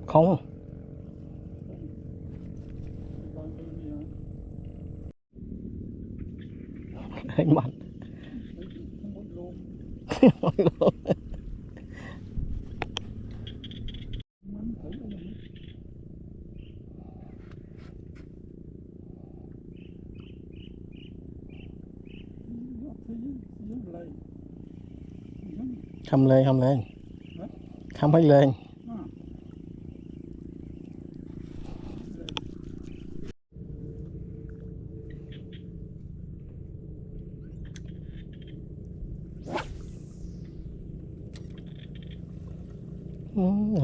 không anh bạn không lên không phải lên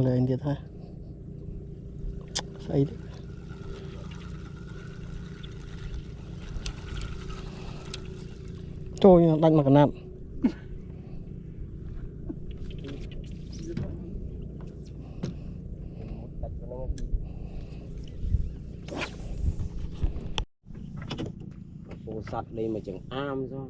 lên đi thôi xây đi trôi đánh mà cả nam cô sắt đây mà chẳng am rồi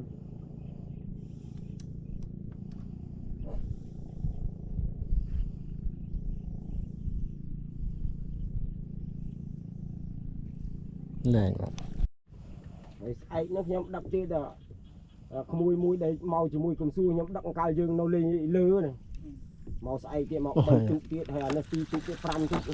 lên ai nó nhắm đập chết à mùi đây màu chỉ mùi cầm xui nhắm đập cao dương nó lên lơ này màu say kia màu bay tụ tiết hay là nó ti tụ cái pram tụ